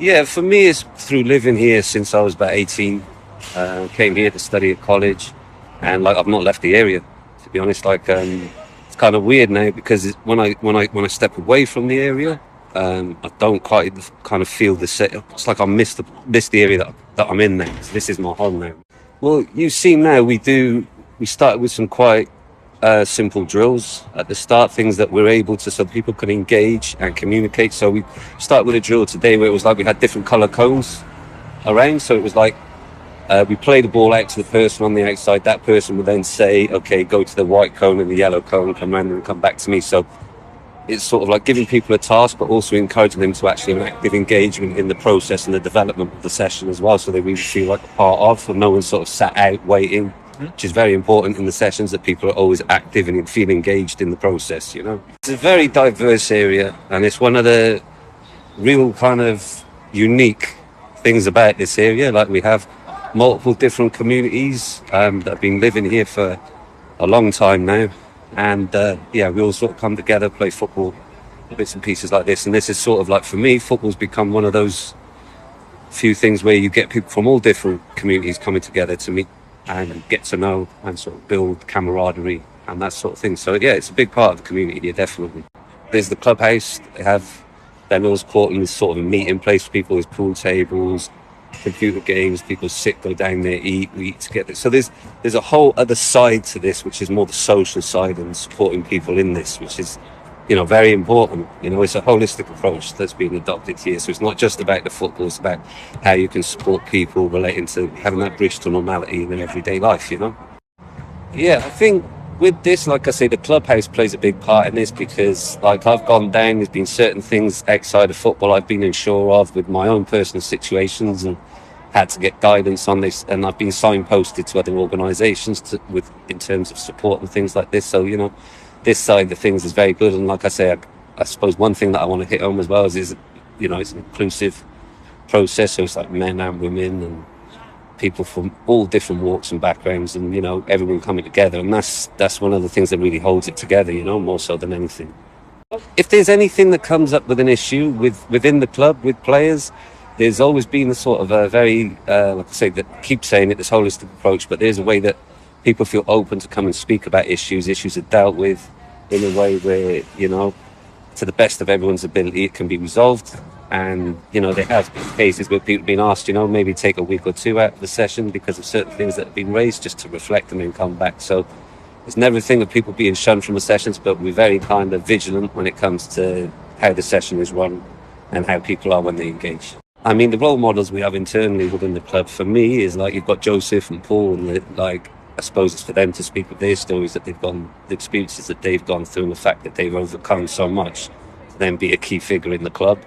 Yeah, for me, it's through living here since I was about 18. Came here to study at college, and like I've not left the area. To be honest, it's kind of weird now because when I step away from the area, I don't quite kind of feel the set. It's like I miss the area that I'm in now. So this is my home now. Well, you see now we started with some quite simple drills at the start, things that we're able to so people can engage and communicate. So we started with a drill today where it was like we had different color cones around. So it was like we play the ball out to the person on the outside. That person would then say, okay, go to the white cone and the yellow cone, come around and come back to me. So it's sort of like giving people a task, but also encouraging them to actually have an active engagement in the process and the development of the session as well. So they really feel like a part of, and no one sort of sat out waiting, which is very important in the sessions, that people are always active and feel engaged in the process, you know. It's a very diverse area, and it's one of the real kind of unique things about this area. Like we have multiple different communities that have been living here for a long time now, and we all sort of come together, play football, bits and pieces like this. And this is sort of like, for me, football's become one of those few things where you get people from all different communities coming together to meet and get to know and sort of build camaraderie and that sort of thing. So yeah, it's a big part of the community here, definitely. There's the clubhouse. They have their Mills Court, and it's sort of a meeting place for people. There's pool tables, computer games, people go down there, eat, we eat together. So there's a whole other side to this, which is more the social side and supporting people in this, which is, you know, very important. You know, it's a holistic approach that's been adopted here. So it's not just about the football, it's about how you can support people relating to having that bridge to normality in their everyday life, you know? Yeah, I think with this, like I say, the clubhouse plays a big part in this because, like, I've gone down, there's been certain things outside of football I've been unsure of with my own personal situations and had to get guidance on this, and I've been signposted to other organisations in terms of support and things like this. So, you know, this side of the things is very good. And like I say, I suppose one thing that I want to hit home as well is, you know, it's an inclusive process. So it's like men and women and people from all different walks and backgrounds, and, you know, everyone coming together. And that's one of the things that really holds it together, you know, more so than anything. If there's anything that comes up with an issue within the club with players, there's always been a sort of a very, like I say, that keep saying it, this holistic approach, but there's a way that people feel open to come and speak about issues. Issues are dealt with in a way where, you know, to the best of everyone's ability, it can be resolved. And, you know, there have been cases where people have been asked, you know, maybe take a week or two out of the session because of certain things that have been raised, just to reflect and then come back. So it's never a thing of people being shunned from the sessions, but we're very kind of vigilant when it comes to how the session is run and how people are when they engage. I mean, the role models we have internally within the club, for me, is like you've got Joseph and Paul, and like, I suppose it's for them to speak of their stories that they've gone, the experiences that they've gone through, and the fact that they've overcome so much, to then be a key figure in the club.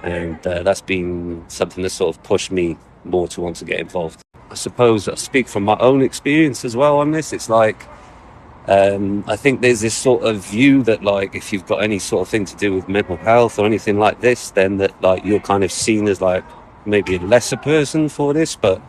And that's been something that sort of pushed me more to want to get involved. I suppose I speak from my own experience as well on this. It's like, I think there's this sort of view that, like, if you've got any sort of thing to do with mental health or anything like this, then that, like, you're kind of seen as like maybe a lesser person for this. But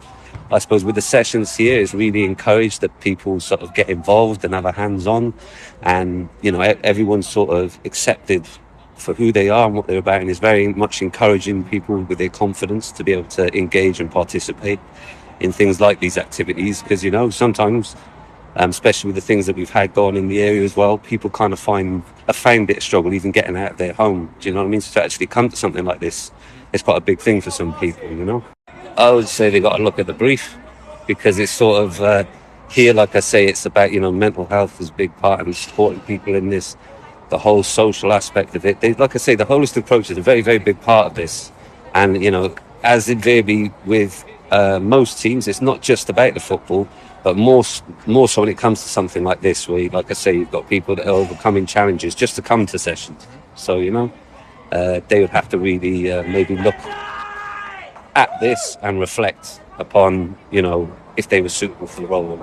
I suppose with the sessions here, it's really encouraged that people sort of get involved and have a hands-on, and, you know, everyone's sort of accepted for who they are and what they're about, and is very much encouraging people with their confidence to be able to engage and participate in things like these activities. Because, you know, sometimes, especially with the things that we've had going in the area as well, people kind of found it a struggle even getting out of their home. Do you know what I mean? So to actually come to something like this, it's quite a big thing for some people, you know? I would say they got to look at the brief, because it's sort of here, like I say, it's about, you know, mental health is a big part, and supporting people in this, the whole social aspect of it. Like I say, the holistic approach is a very, very big part of this. And, you know, as invariably with most teams, it's not just about the football, but more so when it comes to something like this, where, like I say, you've got people that are overcoming challenges just to come to sessions. So, you know, they would have to really maybe look at this and reflect upon, you know, if they were suitable for the role.